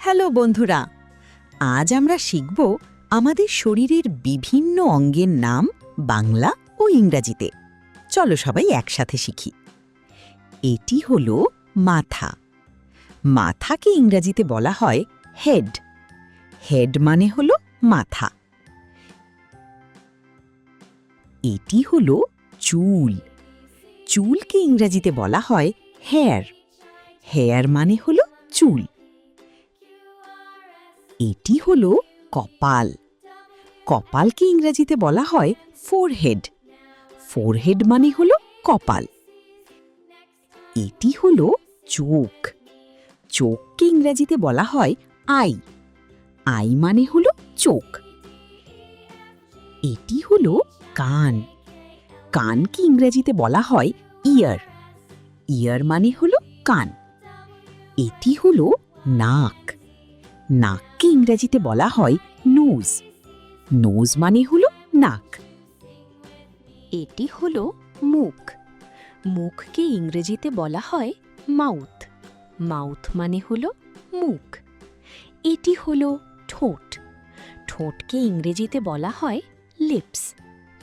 Hello বন্ধুরা, আজ আমরা শিখব আমাদের শরীরের বিভিন্ন অঙ্গের নাম বাংলা ও ইংরাজিতে। চলো সবাই একসাথে শিখি। এটি হলো মাথা। মাথাকে ইংরাজিতে বলা হয় হেড। হেড মানে হলো মাথা। এটি হলো চুল। চুলকে ইংরাজিতে বলা হয় হেয়ার। হেয়ার মানে হলো চুল। এটি হলো কপাল। কপালকে ইংরেজিতে বলা হয় ফোরহেড। ফোরহেড মানে হলো কপাল। এটি হলো চোখ। চোখকে ইংরেজিতে বলা হয় আই। আই মানে হলো চোখ। এটি হলো কান। কানকে ইংরেজিতে বলা হয় ইয়ার। ইয়ার মানে হলো কান। এটি হলো নাক। নাককে ইংরেজিতে বলা হয় নোজ। নোজ মানে হলো নাক। এটি হলো মুখ। মুখকে ইংরেজিতে বলা হয় মাউথ। মাউথ মানে হলো মুখ। এটি হলো ঠোঁট। ঠোঁটকে ইংরেজিতে বলা হয় লিপস।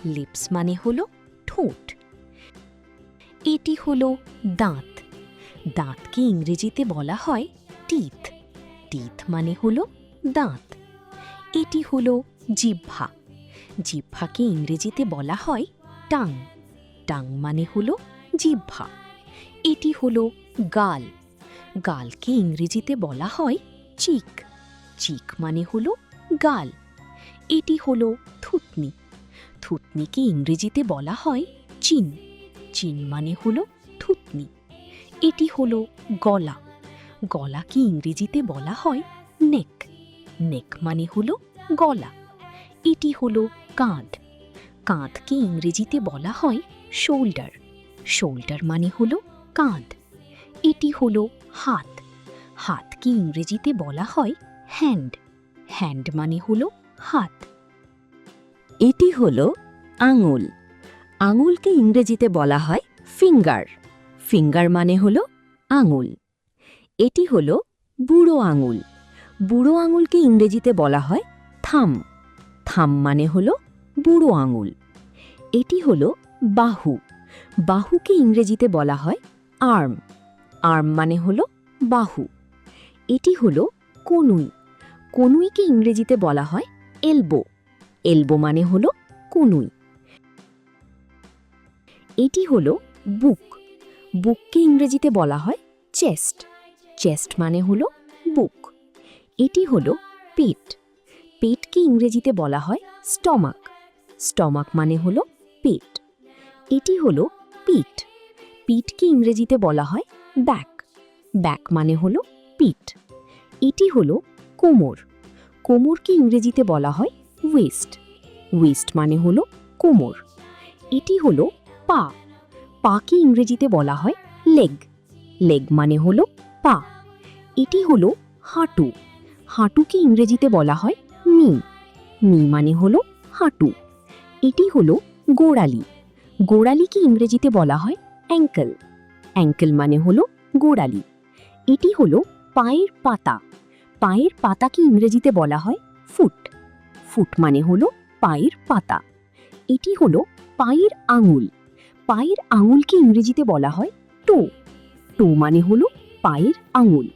লিপস মানে হলো ঠোঁট। এটি হলো দাঁত। দাঁতকে ইংরেজিতে বলা হয় টিথ। টিথ মানে হলো দাঁত। এটি হলো জিহ্বা। জিহ্বাকে ইংরেজিতে বলা হয় টাং। টাং মানে হলো জিহ্বা। এটি হলো গাল। গালকে ইংরেজিতে বলা হয় চিক। চিক মানে হলো গাল। এটি হলো থুতনি। থুতনিকে ইংরেজিতে বলা হয় চিন। চিন মানে হলো থুতনি। এটি হলো গলা। গলাকে ইংরেজিতে বলা হয় নেক। নেক মানে হলো গলা। এটি হলো কাঁধ। কাঁধকে ইংরেজিতে বলা হয় শোল্ডার। শোল্ডার মানে হলো কাঁধ। এটি হলো হাত। হাতকে ইংরেজিতে বলা হয় হ্যান্ড। হ্যান্ড মানে হলো হাত। এটি হলো আঙুল। আঙুলকে ইংরেজিতে বলা হয় ফিঙ্গার। ফিঙ্গার মানে হলো আঙুল। এটি হলো বুড়ো আঙুল। বুড়ো আঙুলকে ইংরেজিতে বলা হয় থাম। থাম মানে হলো বুড়ো আঙুল। এটি হলো বাহু। বাহুকে ইংরেজিতে বলা হয় আর্ম। আর্ম মানে হলো বাহু। এটি হলো কনুই। কনুইকে ইংরেজিতে বলা হয় এলবো। এলবো মানে হলো কনুই। এটি হলো বুক। বুককে ইংরেজিতে বলা হয় চেস্ট। চেস্ট মানে হলো বুক। এটি হলো পেট। পেটকে ইংরেজিতে বলা হয় স্টমাক। স্টমাক মানে হলো পেট। এটি হলো পিঠ। পিঠকে ইংরেজিতে বলা হয় ব্যাক। ব্যাক মানে হলো পিঠ। এটি হলো কোমর। কোমরকে ইংরেজিতে বলা হয় ওয়েস্ট। ওয়েস্ট মানে হলো কোমর। এটি হলো পা। পাকে ইংরেজিতে বলা হয় লেগ। লেগ মানে হলো পা। এটি হলো হাঁটু। হাঁটুকে ইংরেজিতে বলা হয় নি। নি মানে হলো হাঁটু। এটি হলো গোড়ালি। গোড়ালিকে ইংরেজিতে বলা হয় অ্যাঙ্কেল। অ্যাঙ্কেল মানে হলো গোড়ালি। এটি হলো পায়ের পাতা। পায়ের পাতাকে ইংরেজিতে বলা হয় ফুট। ফুট মানে হলো পায়ের পাতা। এটি হলো পায়ের আঙুল। পায়ের আঙুলকে ইংরেজিতে বলা হয় টো। টো মানে হলো পায়ের আঙুল।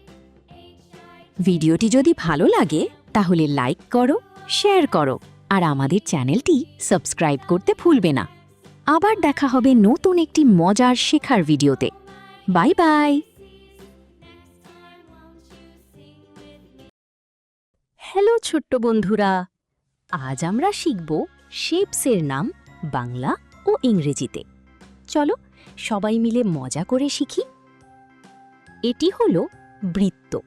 ভিডিওটি যদি ভালো লাগে তাহলে লাইক করো, শেয়ার করো আর আমাদের চ্যানেলটি সাবস্ক্রাইব করতে ভুলবে না। আবার দেখা হবে নতুন একটি মজার শেখার ভিডিওতে। Bye bye. হ্যালো ছোট্ট বন্ধুরা, আজ আমরা শিখব শেপসের নাম বাংলা ও ইংরেজিতে। চলো সবাই মিলে মজা করে শিখি। এটি হলো বৃত্ত।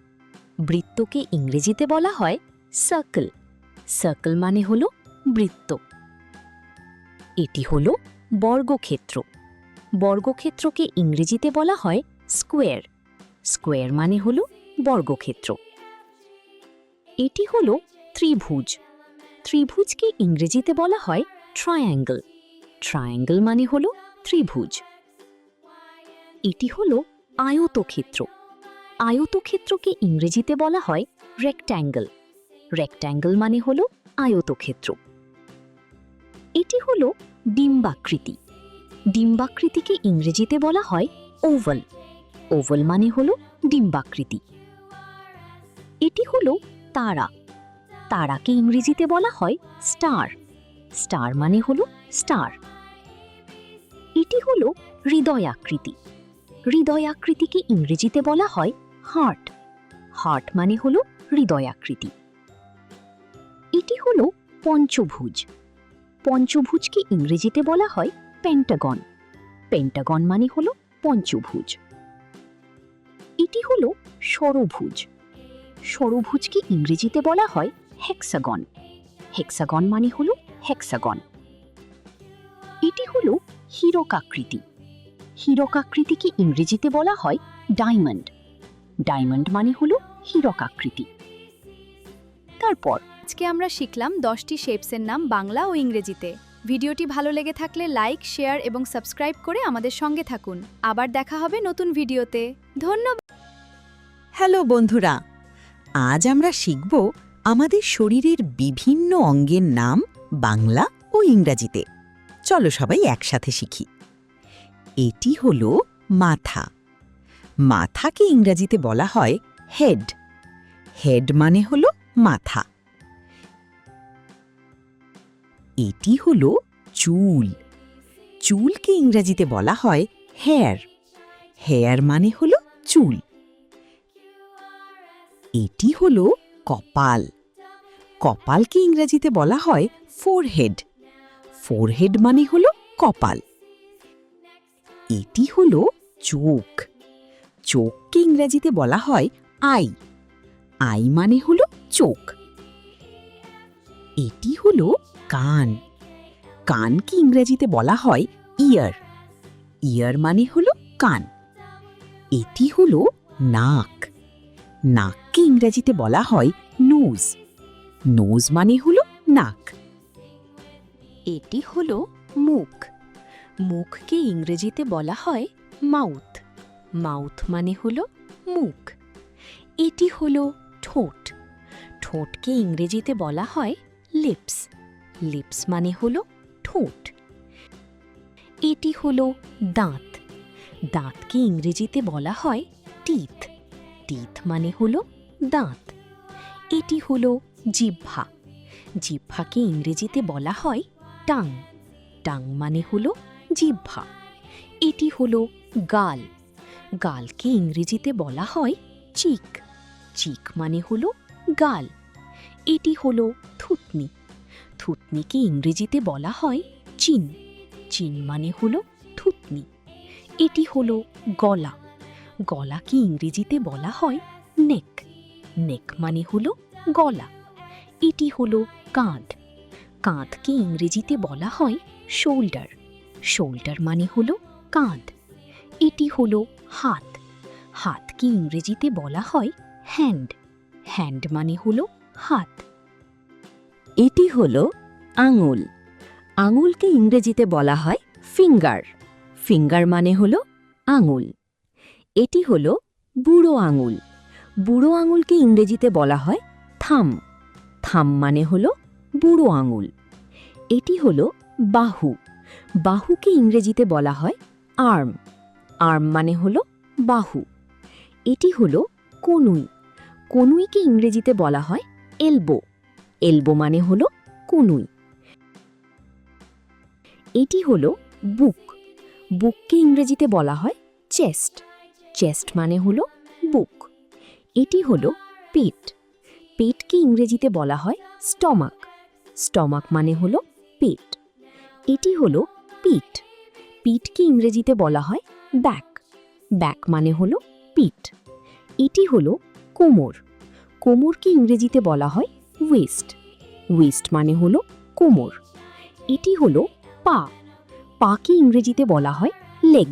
বৃত্তকে ইংরেজিতে বলা হয় সার্কেল। সার্কেল মানে হলো বৃত্ত। এটি হলো বর্গক্ষেত্র। বর্গক্ষেত্রকে ইংরেজিতে বলা হয় স্কোয়ার। স্কোয়ার মানে হলো বর্গক্ষেত্র। এটি হলো ত্রিভুজ। ত্রিভুজকে ইংরেজিতে বলা হয় ট্রায়াঙ্গল। ট্রায়াঙ্গল মানে হলো ত্রিভুজ। এটি হলো আয়তক্ষেত্র। আয়তক্ষেত্রকে ইংরেজিতে বলা হয় রেক্ট্যাঙ্গল। রেক্ট্যাঙ্গল মানে হলো আয়তক্ষেত্র। এটি হলো ডিম্বাকৃতি। ডিম্বাকৃতিকে ইংরেজিতে বলা হয় ওভাল। ওভাল মানে হলো ডিম্বাকৃতি। এটি হলো তারা। তারাকে ইংরেজিতে বলা হয় স্টার। স্টার মানে হলো স্টার। এটি হলো হৃদয়াকৃতি। হৃদয়াকৃতিকে ইংরেজিতে বলা হয় হার্ট। হার্ট মানে হলো হৃদয়াকৃতি। এটি হলো পঞ্চভুজ। পঞ্চভুজকে ইংরেজিতে বলা হয় পেন্টাগন। পেন্টাগন মানে হলো পঞ্চভুজ। এটি হলো ষড়ভুজ। ষড়ভুজকে ইংরেজিতে বলা হয় হেক্সাগন। হেক্সাগন মানে হলো হেক্সাগন। এটি হলো হীরকাকৃতি। হীরকাকৃতিকে ইংরেজিতে বলা হয় ডায়মন্ড। ডায়মন্ড মানে হলো হীরকাকৃতি। তারপর আজকে আমরা শিখলাম 10টি শেপসের নাম বাংলা ও ইংরেজিতে। ভিডিওটি ভালো লেগে থাকলে লাইক, শেয়ার এবং সাবস্ক্রাইব করে আমাদের সঙ্গে থাকুন। আবার দেখা হবে নতুন ভিডিওতে। ধন্যবাদ। হ্যালো বন্ধুরা, আজ আমরা শিখব আমাদের শরীরের বিভিন্ন অঙ্গের নাম বাংলা ও ইংরাজিতে। চলো সবাই একসাথে শিখি। এটি হলো মাথা। মাথাকে ইংরাজিতে বলা হয় হেড। হেড মানে হলো মাথা। এটি হলো চুল। চুলকে ইংরাজিতে বলা হয় হেয়ার। হেয়ার মানে হলো চুল। এটি হলো কপাল। কপালকে ইংরেজিতে বলা হয় ফোরহেড। ফোরহেড মানে হলো কপাল। এটি হলো চোখ। চোখকে ইংরেজিতে বলা হয় আই। আই মানে হলো চোখ। এটি হলো কান। কানকে ইংরেজিতে বলা হয় ইয়ার। ইয়ার মানে হলো কান। এটি হলো নাক। নাককে ইংরেজিতে বলা হয় নোজ। নোজ মানে হলো নাক। এটি হলো মুখ। মুখকে ইংরেজিতে বলা হয় মাউথ। মাউথ মানে হলো মুখ। এটি হলো ঠোঁট। ঠোঁটকে ইংরেজিতে বলা হয় লিপস। লিপস মানে হলো ঠোঁট। এটি হলো দাঁত। দাঁতকে ইংরেজিতে বলা হয় টিথ। টিথ মানে হলো দাঁত। এটি হলো জিহ্বা। জিহ্বাকে ইংরেজিতে বলা হয় টাং। টাং মানে হলো জিহ্বা। এটি হলো গাল। গালকে ইংরেজিতে বলা হয় চিক। চিক মানে হলো গাল। এটি হলো থুতনি। থুতনিকে ইংরেজিতে বলা হয় চিন। চিন মানে হলো থুতনি। এটি হলো গলা। গলাকে ইংরেজিতে বলা হয় নেক। নেক মানে হলো গলা। এটি হলো কাঁধ। কাঁধকে ইংরেজিতে বলা হয় শোল্ডার। শোল্ডার মানে হলো কাঁধ। এটি হলো হাত। হাতকে ইংরেজিতে বলা হয় হ্যান্ড। হ্যান্ড মানে হলো হাত। এটি হলো আঙুল। আঙুলকে ইংরেজিতে বলা হয় ফিঙ্গার। ফিঙ্গার মানে হলো আঙুল। এটি হলো বুড়ো আঙুল। বুড়ো আঙুলকে ইংরেজিতে বলা হয় থাম। থাম মানে হলো বুড়ো আঙুল। এটি হলো বাহু। বাহুকে ইংরেজিতে বলা হয় আর্ম। আর্ম মানে হলো বাহু। এটি হলো কনুই। কনুইকে ইংরেজিতে বলা হয় এলবো। এলবো মানে হলো কনুই। এটি হলো বুক। বুককে ইংরেজিতে বলা হয় চেস্ট। চেস্ট মানে হলো বুক। এটি হলো পেট। পেটকে ইংরেজিতে বলা হয় স্টমাক। স্টমাক মানে হলো পেট। এটি হলো পিঠ। পিঠকে ইংরেজিতে বলা হয় ব্যাক। ব্যাক মানে হলো পিঠ। এটি হলো কোমর। কোমরকে ইংরেজিতে বলা হয় ওয়েস্ট। ওয়েস্ট মানে হলো কোমর। এটি হলো পা। পাকে ইংরেজিতে বলা হয় লেগ।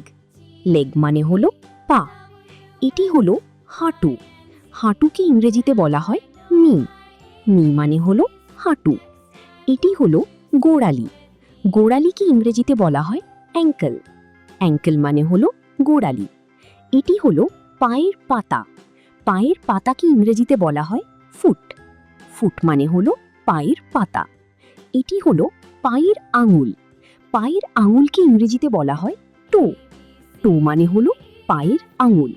লেগ মানে হলো পা। এটি হলো হাঁটু। হাঁটুকে ইংরেজিতে বলা হয় নি। নি মানে হলো হাঁটু। এটি হলো গোড়ালি। গোড়ালিকে ইংরেজিতে বলা হয় অ্যাঙ্কেল। অ্যাঙ্কেল মানে হলো গোড়ালি। এটি হলো পায়ের পাতা। পায়ের পাতাকে ইংরেজিতে বলা হয় ফুট। ফুট মানে হলো পায়ের পাতা। এটি হলো পায়ের আঙুল। পায়ের আঙুলকে ইংরেজিতে বলা হয় টো। টো মানে হলো পায়ের আঙুল।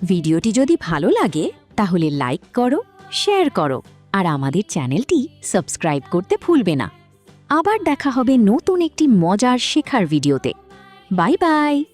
ভিডিওটি যদি ভালো লাগে তাহলে লাইক করো, শেয়ার করো আর আমাদের চ্যানেলটি সাবস্ক্রাইব করতে ভুলবে না। আবার দেখা হবে নতুন একটি মজার শেখার ভিডিওতে। Bye bye.